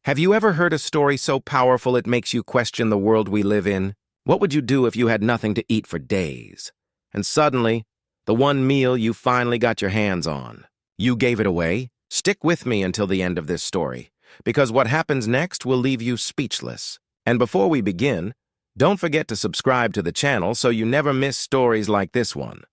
Have you ever heard a story so powerful it makes you question the world we live in? What would you do if you had nothing to eat for days? And suddenly, the one meal you finally got your hands on, you gave it away? Stick with me until the end of this story, because what happens next will leave you speechless. And before we begin, don't forget to subscribe to the channel so you never miss stories like this one.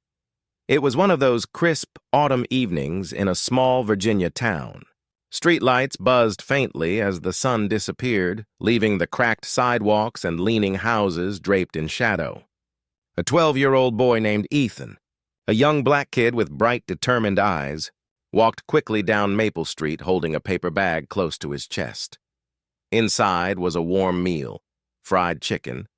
It was one of those crisp autumn evenings in a small Virginia town. Streetlights buzzed faintly as the sun disappeared, leaving the cracked sidewalks and leaning houses draped in shadow. A 12-year-old boy named Ethan, a young black kid with bright, determined eyes, walked quickly down Maple Street holding a paper bag close to his chest. Inside was a warm meal, fried chicken,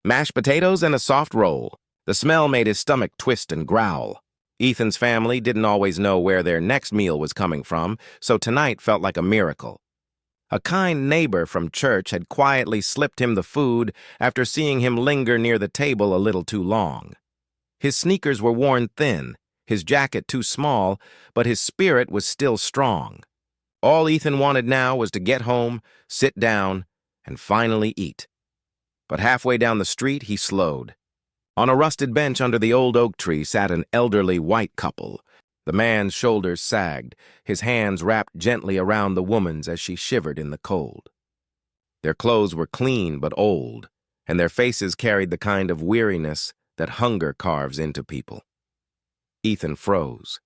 mashed potatoes, and a soft roll. The smell made his stomach twist and growl. Ethan's family didn't always know where their next meal was coming from, so tonight felt like a miracle. A kind neighbor from church had quietly slipped him the food after seeing him linger near the table a little too long. His sneakers were worn thin, his jacket too small, but his spirit was still strong. All Ethan wanted now was to get home, sit down, and finally eat. But halfway down the street, he slowed. On a rusted bench under the old oak tree sat an elderly white couple. The man's shoulders sagged, his hands wrapped gently around the woman's as she shivered in the cold. Their clothes were clean but old, and their faces carried the kind of weariness that hunger carves into people. Ethan froze.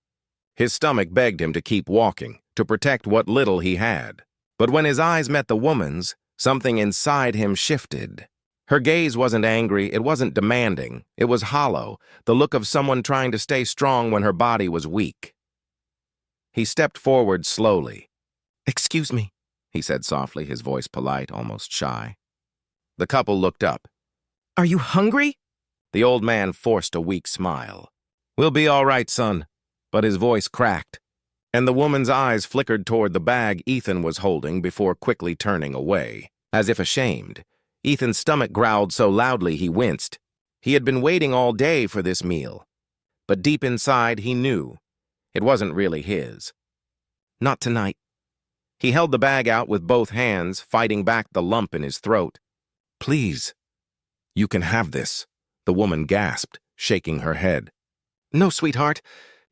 His stomach begged him to keep walking, to protect what little he had. But when his eyes met the woman's, something inside him shifted. Her gaze wasn't angry, it wasn't demanding, it was hollow, the look of someone trying to stay strong when her body was weak. He stepped forward slowly. "Excuse me," he said softly, his voice polite, almost shy. The couple looked up. "Are you hungry?" The old man forced a weak smile. "We'll be all right, son," but his voice cracked, and the woman's eyes flickered toward the bag Ethan was holding before quickly turning away, as if ashamed. Ethan's stomach growled so loudly he winced. He had been waiting all day for this meal, but deep inside he knew it wasn't really his. Not tonight. He held the bag out with both hands, fighting back the lump in his throat. "Please, you can have this," the woman gasped, shaking her head. "No, sweetheart,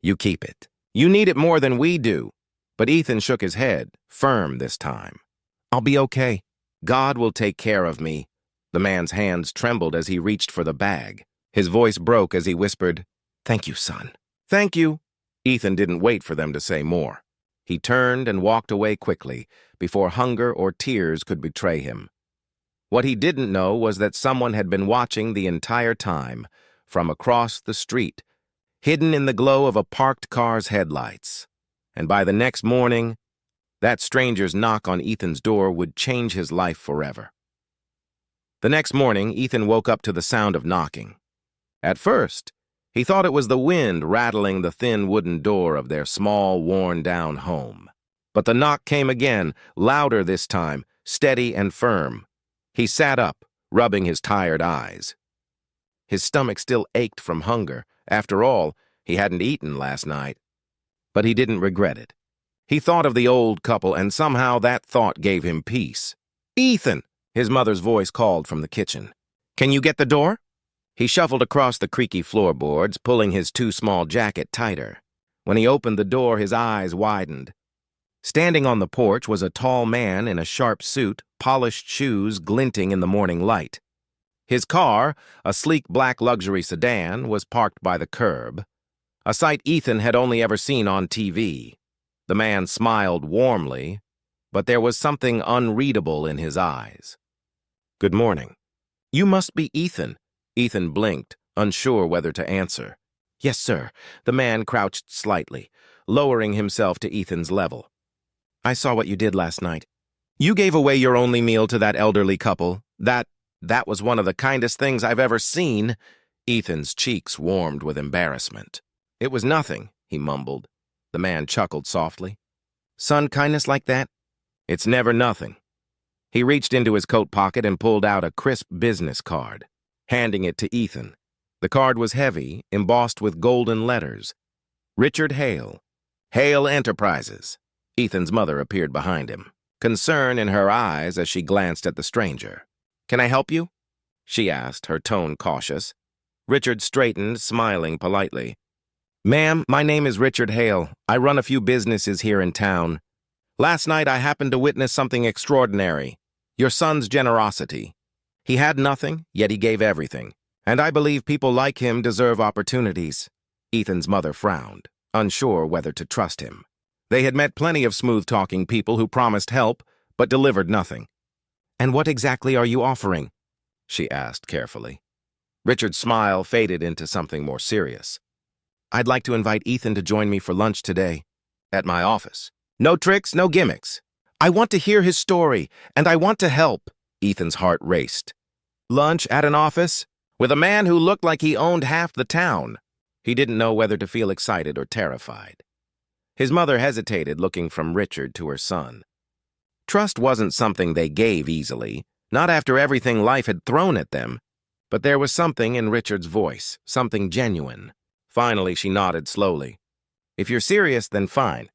you keep it. You need it more than we do." But Ethan shook his head, firm this time. "I'll be okay. God will take care of me." The man's hands trembled as he reached for the bag. His voice broke as he whispered, "Thank you, son." "Thank you." Ethan didn't wait for them to say more. He turned and walked away quickly, before hunger or tears could betray him. What he didn't know was that someone had been watching the entire time, from across the street, hidden in the glow of a parked car's headlights. And by the next morning, that stranger's knock on Ethan's door would change his life forever. The next morning, Ethan woke up to the sound of knocking. At first, he thought it was the wind rattling the thin wooden door of their small, worn-down home. But the knock came again, louder this time, steady and firm. He sat up, rubbing his tired eyes. His stomach still ached from hunger. After all, he hadn't eaten last night. But he didn't regret it. He thought of the old couple, and somehow that thought gave him peace. "Ethan!" His mother's voice called from the kitchen. "Can you get the door?" He shuffled across the creaky floorboards, pulling his too small jacket tighter. When he opened the door, his eyes widened. Standing on the porch was a tall man in a sharp suit, polished shoes glinting in the morning light. His car, a sleek black luxury sedan, was parked by the curb, a sight Ethan had only ever seen on TV. The man smiled warmly, but there was something unreadable in his eyes. "Good morning." "You must be Ethan." Ethan blinked, unsure whether to answer. "Yes, sir." The man crouched slightly, lowering himself to Ethan's level. "I saw what you did last night. You gave away your only meal to that elderly couple. That was one of the kindest things I've ever seen." Ethan's cheeks warmed with embarrassment. "It was nothing," he mumbled. The man chuckled softly. "Son, kindness like that? It's never nothing." He reached into his coat pocket and pulled out a crisp business card, handing it to Ethan. The card was heavy, embossed with golden letters. Richard Hale. Hale Enterprises. Ethan's mother appeared behind him. concern in her eyes as she glanced at the stranger. "Can I help you?" she asked, her tone cautious. Richard straightened, smiling politely. "Ma'am, my name is Richard Hale. I run a few businesses here in town. Last night I happened to witness something extraordinary. Your son's generosity. He had nothing, yet he gave everything. And I believe people like him deserve opportunities." Ethan's mother frowned, unsure whether to trust him. They had met plenty of smooth-talking people who promised help, but delivered nothing. "And what exactly are you offering?" she asked carefully. Richard's smile faded into something more serious. "I'd like to invite Ethan to join me for lunch today, at my office. No tricks, no gimmicks. I want to hear his story, and I want to help." Ethan's heart raced. Lunch at an office? With a man who looked like he owned half the town. He didn't know whether to feel excited or terrified. His mother hesitated, looking from Richard to her son. Trust wasn't something they gave easily, not after everything life had thrown at them. But there was something in Richard's voice, something genuine. Finally, she nodded slowly. "If you're serious, then fine.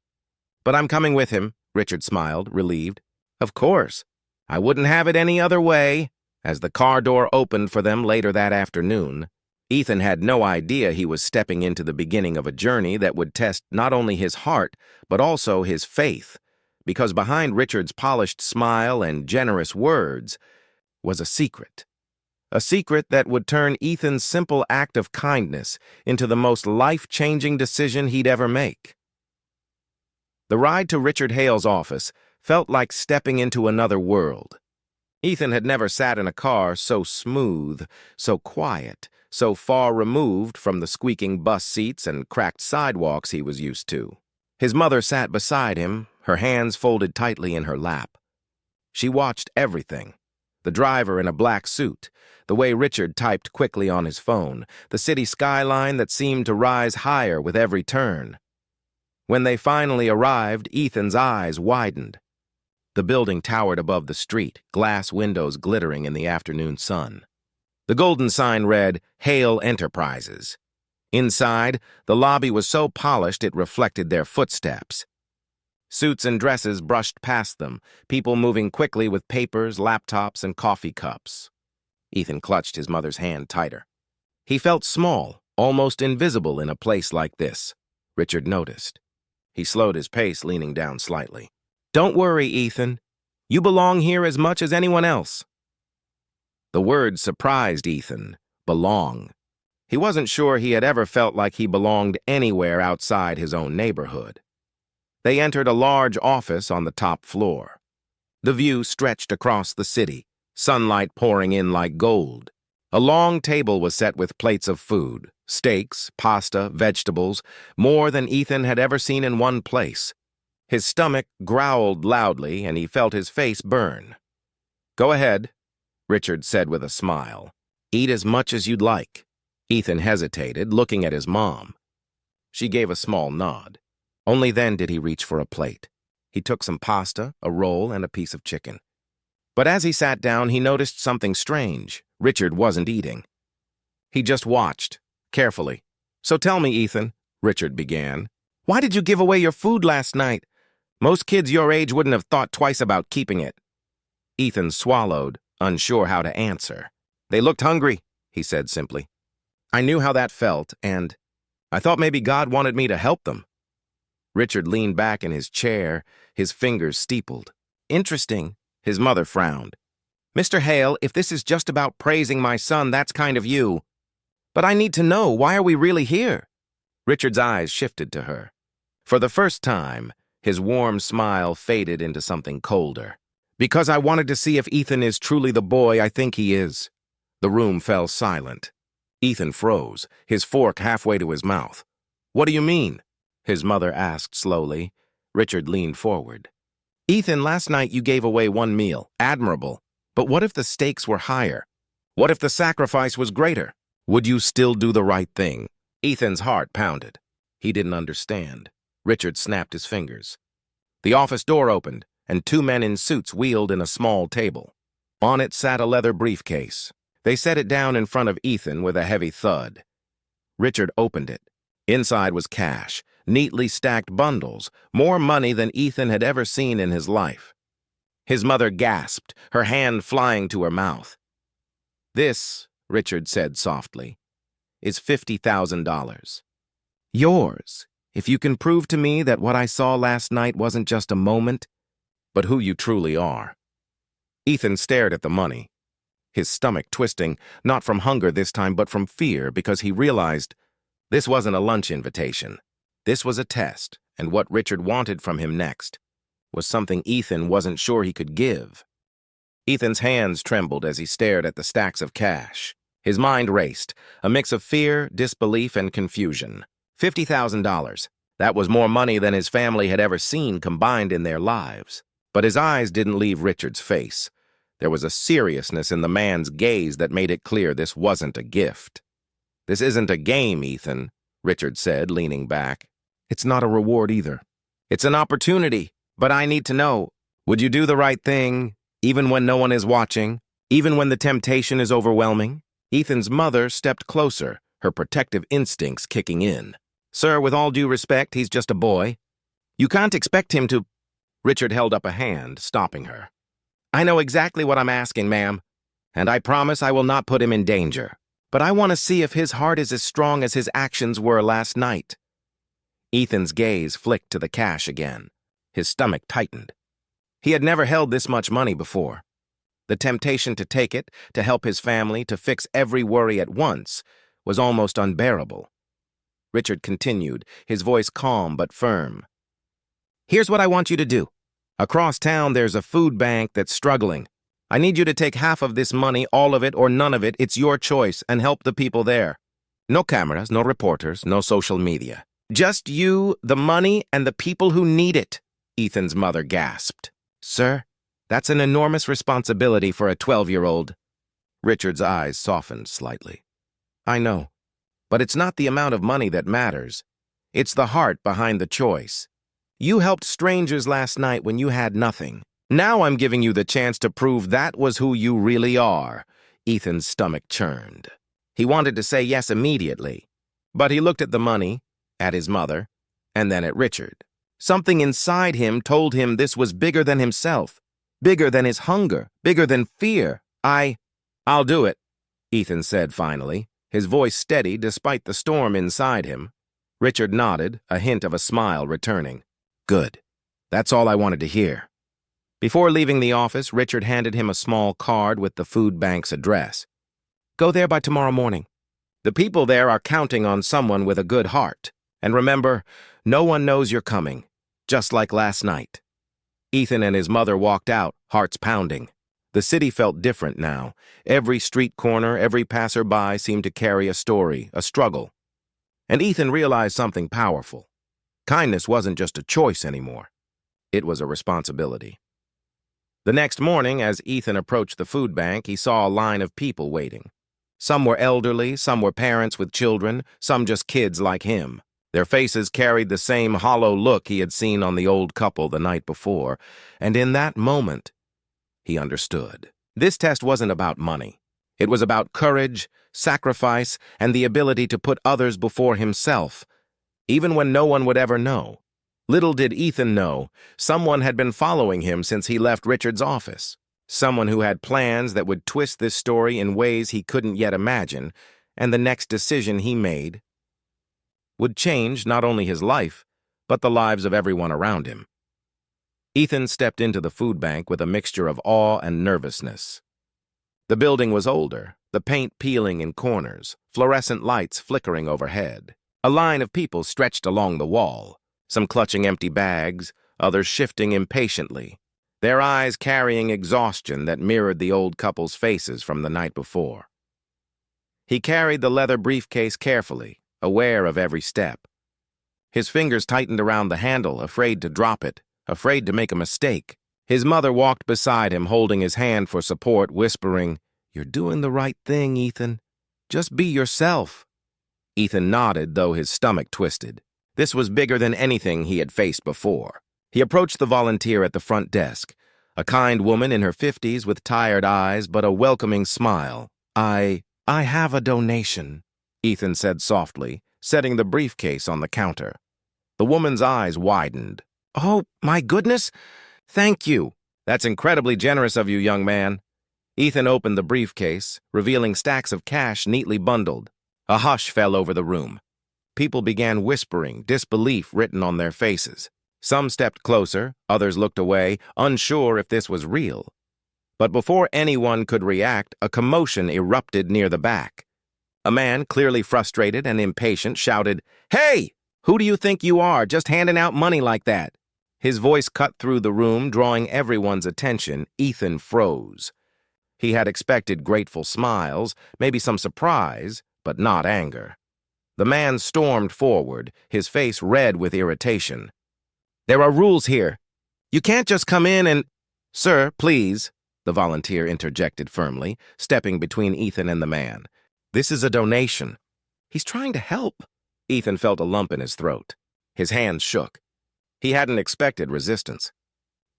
But I'm coming with him," Richard smiled, relieved. "Of course. I wouldn't have it any other way." As the car door opened for them later that afternoon, Ethan had no idea he was stepping into the beginning of a journey that would test not only his heart, but also his faith, because behind Richard's polished smile and generous words was a secret that would turn Ethan's simple act of kindness into the most life-changing decision he'd ever make. The ride to Richard Hale's office felt like stepping into another world. Ethan had never sat in a car so smooth, so quiet, so far removed from the squeaking bus seats and cracked sidewalks he was used to. His mother sat beside him, her hands folded tightly in her lap. She watched everything. The driver in a black suit, the way Richard typed quickly on his phone, the city skyline that seemed to rise higher with every turn. When they finally arrived, Ethan's eyes widened. The building towered above the street, glass windows glittering in the afternoon sun. The golden sign read, "Hale Enterprises." Inside, the lobby was so polished it reflected their footsteps. Suits and dresses brushed past them, people moving quickly with papers, laptops, and coffee cups. Ethan clutched his mother's hand tighter. He felt small, almost invisible in a place like this, Richard noticed. He slowed his pace, leaning down slightly. "Don't worry, Ethan. You belong here as much as anyone else." The word surprised Ethan, belong. He wasn't sure he had ever felt like he belonged anywhere outside his own neighborhood. They entered a large office on the top floor. The view stretched across the city, sunlight pouring in like gold. A long table was set with plates of food, steaks, pasta, vegetables, more than Ethan had ever seen in one place. His stomach growled loudly, and he felt his face burn. "Go ahead," Richard said with a smile. "Eat as much as you'd like." Ethan hesitated, looking at his mom. She gave a small nod. Only then did he reach for a plate. He took some pasta, a roll, and a piece of chicken. But as he sat down, he noticed something strange. Richard wasn't eating. He just watched, carefully. "So tell me, Ethan," Richard began, "why did you give away your food last night? Most kids your age wouldn't have thought twice about keeping it." Ethan swallowed, unsure how to answer. "They looked hungry," he said simply. "I knew how that felt, and I thought maybe God wanted me to help them." Richard leaned back in his chair, his fingers steepled. "Interesting," his mother frowned. "Mr. Hale, if this is just about praising my son, that's kind of you. But I need to know, why are we really here?" Richard's eyes shifted to her. For the first time, his warm smile faded into something colder. "Because I wanted to see if Ethan is truly the boy I think he is." The room fell silent. Ethan froze, his fork halfway to his mouth. "What do you mean?" his mother asked slowly. Richard leaned forward. "Ethan, last night you gave away one meal. Admirable. But what if the stakes were higher? What if the sacrifice was greater? Would you still do the right thing?" Ethan's heart pounded. He didn't understand. Richard snapped his fingers. The office door opened, and two men in suits wheeled in a small table. On it sat a leather briefcase. They set it down in front of Ethan with a heavy thud. Richard opened it. Inside was cash, neatly stacked bundles, more money than Ethan had ever seen in his life. His mother gasped, her hand flying to her mouth. "This," Richard said softly, "is $50,000. Yours, if you can prove to me that what I saw last night wasn't just a moment, but who you truly are." Ethan stared at the money, his stomach twisting, not from hunger this time, but from fear, because he realized this wasn't a lunch invitation. This was a test, and what Richard wanted from him next was something Ethan wasn't sure he could give. Ethan's hands trembled as he stared at the stacks of cash. His mind raced, a mix of fear, disbelief, and confusion. $50,000. That was more money than his family had ever seen combined in their lives. But his eyes didn't leave Richard's face. There was a seriousness in the man's gaze that made it clear this wasn't a gift. "This isn't a game, Ethan," Richard said, leaning back. "It's not a reward either. It's an opportunity, but I need to know, would you do the right thing, even when no one is watching, even when the temptation is overwhelming?" Ethan's mother stepped closer, her protective instincts kicking in. "Sir, with all due respect, he's just a boy. You can't expect him to—" Richard held up a hand, stopping her. "I know exactly what I'm asking, ma'am, and I promise I will not put him in danger. But I want to see if his heart is as strong as his actions were last night." Ethan's gaze flicked to the cash again. His stomach tightened. He had never held this much money before. The temptation to take it, to help his family, to fix every worry at once, was almost unbearable. Richard continued, his voice calm but firm. "Here's what I want you to do. Across town there's a food bank that's struggling. I need you to take half of this money, all of it or none of it, it's your choice, and help the people there. No cameras, no reporters, no social media. Just you, the money, and the people who need it," Ethan's mother gasped. "Sir, that's an enormous responsibility for a 12-year-old. Richard's eyes softened slightly. "I know, but it's not the amount of money that matters. It's the heart behind the choice. You helped strangers last night when you had nothing. Now I'm giving you the chance to prove that was who you really are." Ethan's stomach churned. He wanted to say yes immediately, but he looked at the money, at his mother, and then at Richard. Something inside him told him this was bigger than himself, bigger than his hunger, bigger than fear. I'll do it," Ethan said finally, his voice steady despite the storm inside him. Richard nodded, a hint of a smile returning. "Good. That's all I wanted to hear." Before leaving the office, Richard handed him a small card with the food bank's address. "Go there by tomorrow morning. The people there are counting on someone with a good heart. And remember, no one knows you're coming, just like last night." Ethan and his mother walked out, hearts pounding. The city felt different now. Every street corner, every passerby seemed to carry a story, a struggle. And Ethan realized something powerful. Kindness wasn't just a choice anymore. It was a responsibility. The next morning, as Ethan approached the food bank, he saw a line of people waiting. Some were elderly, some were parents with children, some just kids like him. Their faces carried the same hollow look he had seen on the old couple the night before, and in that moment, he understood. This test wasn't about money. It was about courage, sacrifice, and the ability to put others before himself, even when no one would ever know. Little did Ethan know, someone had been following him since he left Richard's office. Someone who had plans that would twist this story in ways he couldn't yet imagine, and the next decision he made would change not only his life, but the lives of everyone around him. Ethan stepped into the food bank with a mixture of awe and nervousness. The building was older, the paint peeling in corners, fluorescent lights flickering overhead. A line of people stretched along the wall, some clutching empty bags, others shifting impatiently, their eyes carrying exhaustion that mirrored the old couple's faces from the night before. He carried the leather briefcase carefully, aware of every step. His fingers tightened around the handle, afraid to drop it, afraid to make a mistake. His mother walked beside him, holding his hand for support, whispering, "You're doing the right thing, Ethan. Just be yourself." Ethan nodded, though his stomach twisted. This was bigger than anything he had faced before. He approached the volunteer at the front desk, a kind woman in her 50s with tired eyes but a welcoming smile. I have a donation," Ethan said softly, setting the briefcase on the counter. The woman's eyes widened. "Oh, my goodness! Thank you. That's incredibly generous of you, young man. Ethan opened the briefcase, revealing stacks of cash neatly bundled. A hush fell over the room. People began whispering, disbelief written on their faces. Some stepped closer, others looked away, unsure if this was real. But before anyone could react, a commotion erupted near the back. A man, clearly frustrated and impatient, shouted, "Hey! Who do you think you are, just handing out money like that?" His voice cut through the room, drawing everyone's attention. Ethan froze. He had expected grateful smiles, maybe some surprise, but not anger. The man stormed forward, his face red with irritation. "There are rules here. You can't just come in and—" "Sir, please," the volunteer interjected firmly, stepping between Ethan and the man. "This is a donation." "He's trying to help." Ethan felt a lump in his throat. His hands shook. He hadn't expected resistance.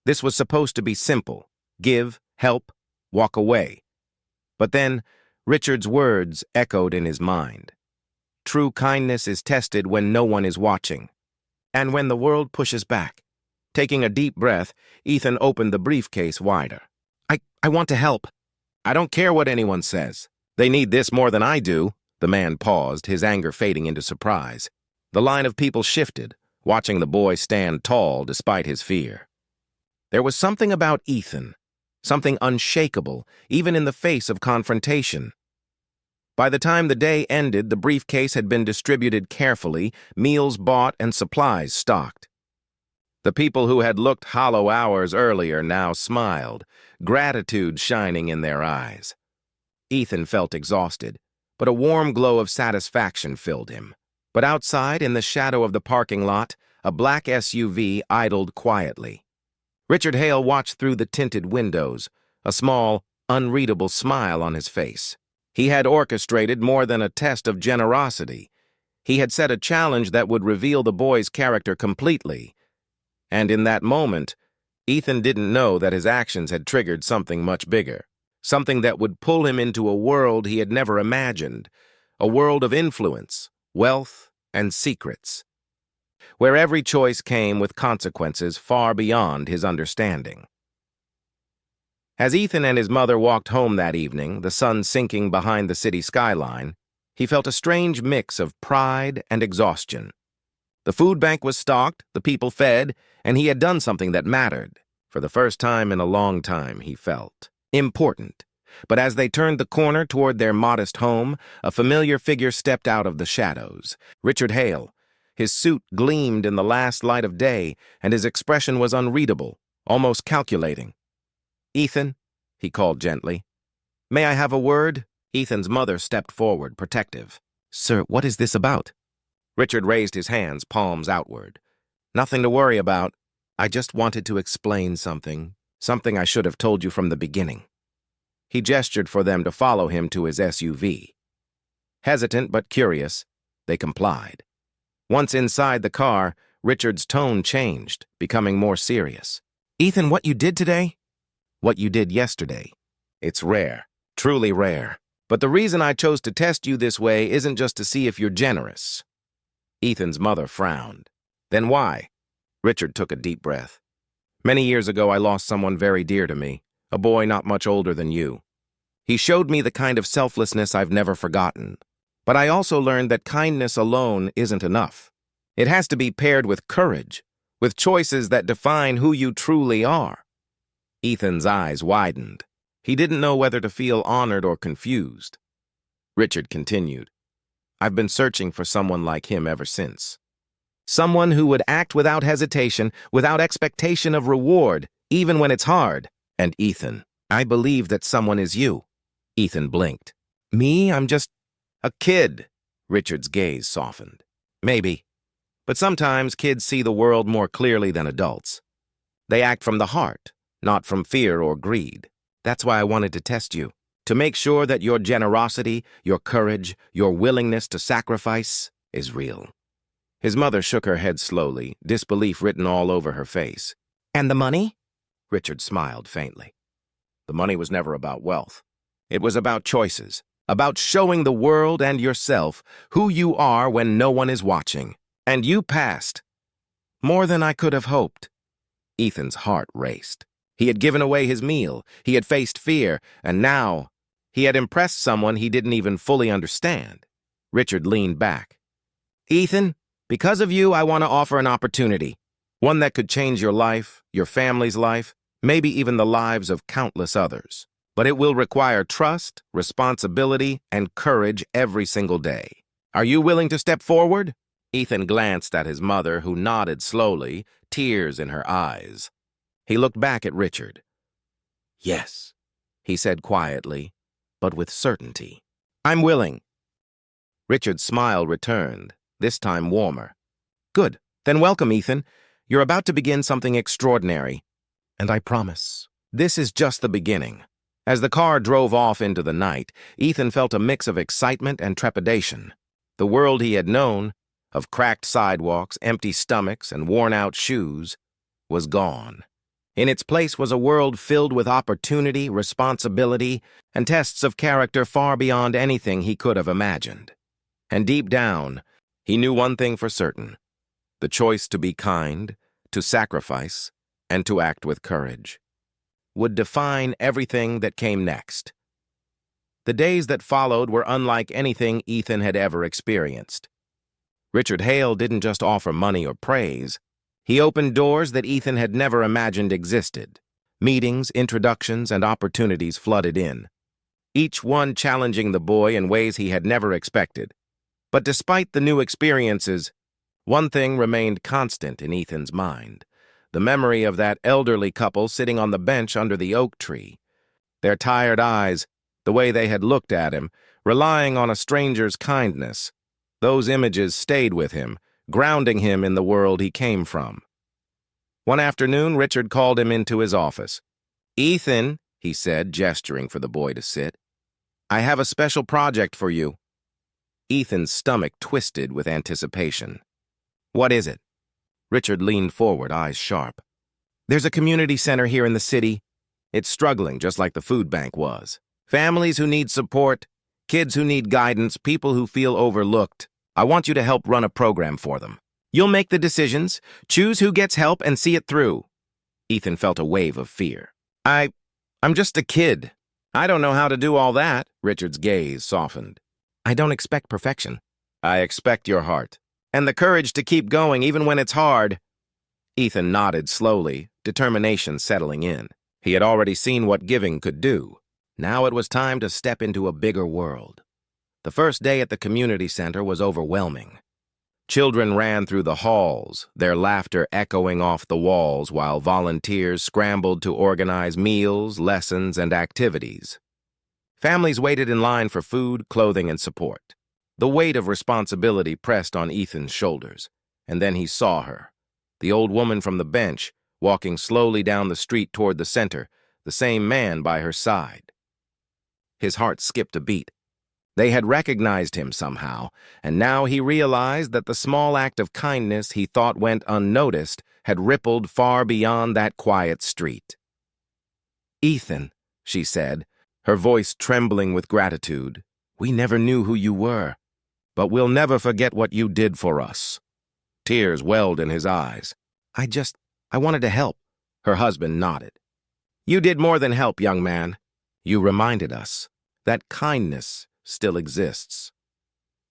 This was supposed to be simple. Give, help, walk away. But then, Richard's words echoed in his mind. True kindness is tested when no one is watching, and when the world pushes back. Taking a deep breath, Ethan opened the briefcase wider. I want to help. I don't care what anyone says. They need this more than I do." The man paused, his anger fading into surprise. The line of people shifted, watching the boy stand tall despite his fear. There was something about Ethan, something unshakable, even in the face of confrontation. By the time the day ended, the briefcase had been distributed carefully, meals bought and supplies stocked. The people who had looked hollow hours earlier now smiled, gratitude shining in their eyes. Ethan felt exhausted, but a warm glow of satisfaction filled him. But outside, in the shadow of the parking lot, a black SUV idled quietly. Richard Hale watched through the tinted windows, a small, unreadable smile on his face. He had orchestrated more than a test of generosity. He had set a challenge that would reveal the boy's character completely. And in that moment, Ethan didn't know that his actions had triggered something much bigger, something that would pull him into a world he had never imagined, a world of influence, wealth, and secrets, where every choice came with consequences far beyond his understanding. As Ethan and his mother walked home that evening, the sun sinking behind the city skyline, he felt a strange mix of pride and exhaustion. The food bank was stocked, the people fed, and he had done something that mattered. For the first time in a long time, he felt important. But as they turned the corner toward their modest home, a familiar figure stepped out of the shadows. Richard Hale. His suit gleamed in the last light of day, and his expression was unreadable, almost calculating. "Ethan," he called gently. "May I have a word?" Ethan's mother stepped forward, protective. "Sir, what is this about?" Richard raised his hands, palms outward. "Nothing to worry about. I just wanted to explain something I should have told you from the beginning." He gestured for them to follow him to his SUV. Hesitant but curious, they complied. Once inside the car, Richard's tone changed, becoming more serious. "Ethan, what you did today?" "What you did yesterday. It's rare, truly rare. But the reason I chose to test you this way isn't just to see if you're generous." Ethan's mother frowned. "Then why?" Richard took a deep breath. "Many years ago, I lost someone very dear to me, a boy not much older than you. He showed me the kind of selflessness I've never forgotten. But I also learned that kindness alone isn't enough. It has to be paired with courage, with choices that define who you truly are." Ethan's eyes widened. He didn't know whether to feel honored or confused. Richard continued, "I've been searching for someone like him ever since. Someone who would act without hesitation, without expectation of reward, even when it's hard. And Ethan, I believe that someone is you." Ethan blinked. "Me? I'm just a kid." Richard's gaze softened. "Maybe. But sometimes kids see the world more clearly than adults. They act from the heart, not from fear or greed. That's why I wanted to test you, to make sure that your generosity, your courage, your willingness to sacrifice is real." His mother shook her head slowly, disbelief written all over her face. "And the money?" Richard smiled faintly. "The money was never about wealth. It was about choices, about showing the world and yourself who you are when no one is watching. And you passed. More than I could have hoped." Ethan's heart raced. He had given away his meal, he had faced fear, and now he had impressed someone he didn't even fully understand. Richard leaned back. "Ethan, because of you, I want to offer an opportunity. One that could change your life, your family's life, maybe even the lives of countless others. But it will require trust, responsibility, and courage every single day. Are you willing to step forward?" Ethan glanced at his mother, who nodded slowly, tears in her eyes. He looked back at Richard. "Yes," he said quietly, but with certainty. "I'm willing." Richard's smile returned, this time warmer. "Good. Then welcome, Ethan. You're about to begin something extraordinary. And I promise, this is just the beginning." As the car drove off into the night, Ethan felt a mix of excitement and trepidation. The world he had known, of cracked sidewalks, empty stomachs, and worn-out shoes, was gone. In its place was a world filled with opportunity, responsibility, and tests of character far beyond anything he could have imagined. And deep down, he knew one thing for certain: the choice to be kind, to sacrifice, and to act with courage would define everything that came next. The days that followed were unlike anything Ethan had ever experienced. Richard Hale didn't just offer money or praise. He opened doors that Ethan had never imagined existed. Meetings, introductions, and opportunities flooded in, each one challenging the boy in ways he had never expected. But despite the new experiences, one thing remained constant in Ethan's mind: the memory of that elderly couple sitting on the bench under the oak tree. Their tired eyes, the way they had looked at him, relying on a stranger's kindness. Those images stayed with him, grounding him in the world he came from. One afternoon, Richard called him into his office. "Ethan," he said, gesturing for the boy to sit, "I have a special project for you." Ethan's stomach twisted with anticipation. "What is it?" Richard leaned forward, eyes sharp. "There's a community center here in the city. It's struggling, just like the food bank was. Families who need support, kids who need guidance, people who feel overlooked. I want you to help run a program for them. You'll make the decisions, choose who gets help, and see it through." Ethan felt a wave of fear. I'm just a kid. I don't know how to do all that." Richard's gaze softened. "I don't expect perfection. I expect your heart. And the courage to keep going even when it's hard." Ethan nodded slowly, determination settling in. He had already seen what giving could do. Now it was time to step into a bigger world. The first day at the community center was overwhelming. Children ran through the halls, their laughter echoing off the walls while volunteers scrambled to organize meals, lessons, and activities. Families waited in line for food, clothing, and support. The weight of responsibility pressed on Ethan's shoulders, and then he saw her, the old woman from the bench, walking slowly down the street toward the center, the same man by her side. His heart skipped a beat. They had recognized him somehow, and now he realized that the small act of kindness he thought went unnoticed had rippled far beyond that quiet street. "Ethan," she said, her voice trembling with gratitude, "we never knew who you were, but we'll never forget what you did for us." Tears welled in his eyes. I wanted to help." Her husband nodded. "You did more than help, young man. You reminded us that kindness still exists."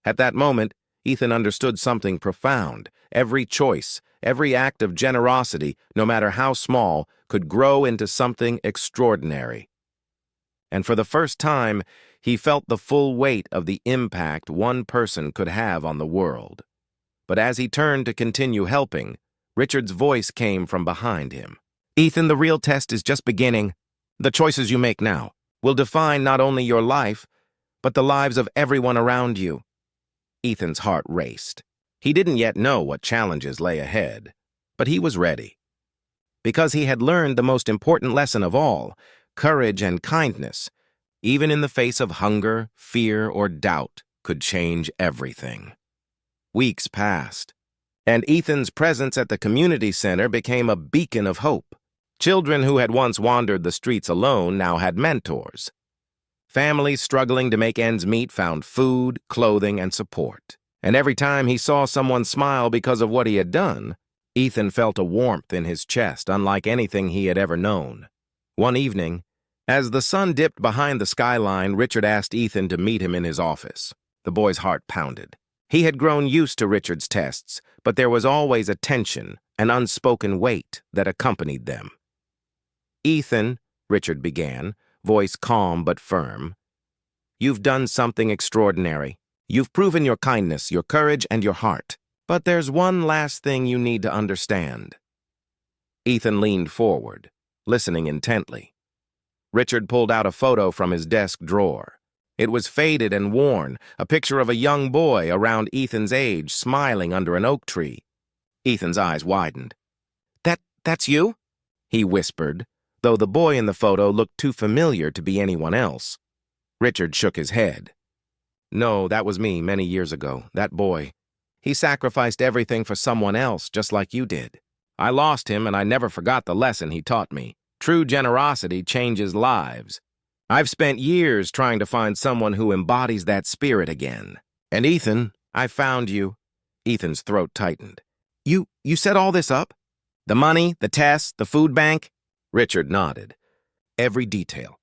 At that moment, Ethan understood something profound. Every choice, every act of generosity, no matter how small, could grow into something extraordinary. And for the first time, he felt the full weight of the impact one person could have on the world. But as he turned to continue helping, Richard's voice came from behind him. "Ethan, the real test is just beginning. The choices you make now will define not only your life, but the lives of everyone around you." Ethan's heart raced. He didn't yet know what challenges lay ahead, but he was ready. Because he had learned the most important lesson of all: courage and kindness, even in the face of hunger, fear, or doubt, could change everything. Weeks passed, and Ethan's presence at the community center became a beacon of hope. Children who had once wandered the streets alone now had mentors. Families struggling to make ends meet found food, clothing, and support. And every time he saw someone smile because of what he had done, Ethan felt a warmth in his chest unlike anything he had ever known. One evening, as the sun dipped behind the skyline, Richard asked Ethan to meet him in his office. The boy's heart pounded. He had grown used to Richard's tests, but there was always a tension, an unspoken weight that accompanied them. "Ethan," Richard began, voice calm but firm, "you've done something extraordinary. You've proven your kindness, your courage, and your heart. But there's one last thing you need to understand." Ethan leaned forward, listening intently. Richard pulled out a photo from his desk drawer. It was faded and worn, a picture of a young boy around Ethan's age smiling under an oak tree. Ethan's eyes widened. That's you?" he whispered, though the boy in the photo looked too familiar to be anyone else. Richard shook his head. "No, that was me many years ago, that boy. He sacrificed everything for someone else, just like you did. I lost him, and I never forgot the lesson he taught me. True generosity changes lives. I've spent years trying to find someone who embodies that spirit again. And Ethan, I found you." Ethan's throat tightened. You set all this up? The money, the tests, the food bank?" Richard nodded. "Every detail.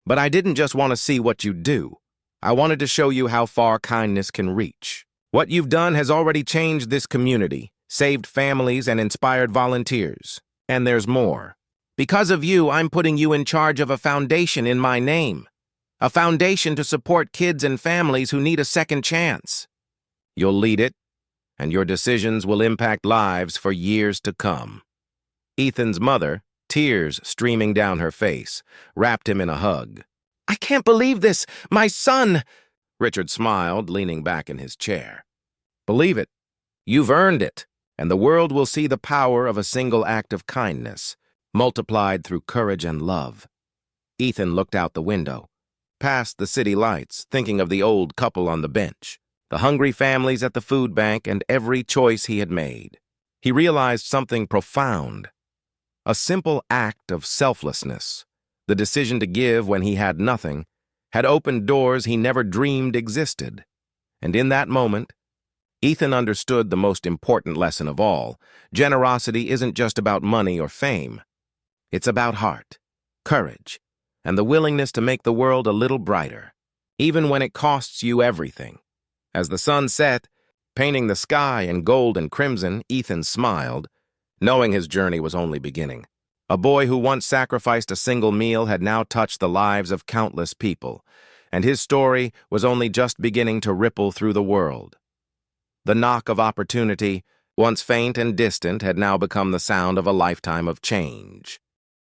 But I didn't just want to see what you do. I wanted to show you how far kindness can reach. What you've done has already changed this community, saved families, and inspired volunteers. And there's more. Because of you, I'm putting you in charge of a foundation in my name. A foundation to support kids and families who need a second chance. You'll lead it, and your decisions will impact lives for years to come." Ethan's mother, tears streaming down her face, wrapped him in a hug. "I can't believe this! My son!" Richard smiled, leaning back in his chair. "Believe it. You've earned it, and the world will see the power of a single act of kindness, multiplied through courage and love." Ethan looked out the window, past the city lights, thinking of the old couple on the bench, the hungry families at the food bank, and every choice he had made. He realized something profound. A simple act of selflessness, the decision to give when he had nothing, had opened doors he never dreamed existed. And in that moment, Ethan understood the most important lesson of all. Generosity isn't just about money or fame. It's about heart, courage, and the willingness to make the world a little brighter, even when it costs you everything. As the sun set, painting the sky in gold and crimson, Ethan smiled, knowing his journey was only beginning. A boy who once sacrificed a single meal had now touched the lives of countless people, and his story was only just beginning to ripple through the world. The knock of opportunity, once faint and distant, had now become the sound of a lifetime of change.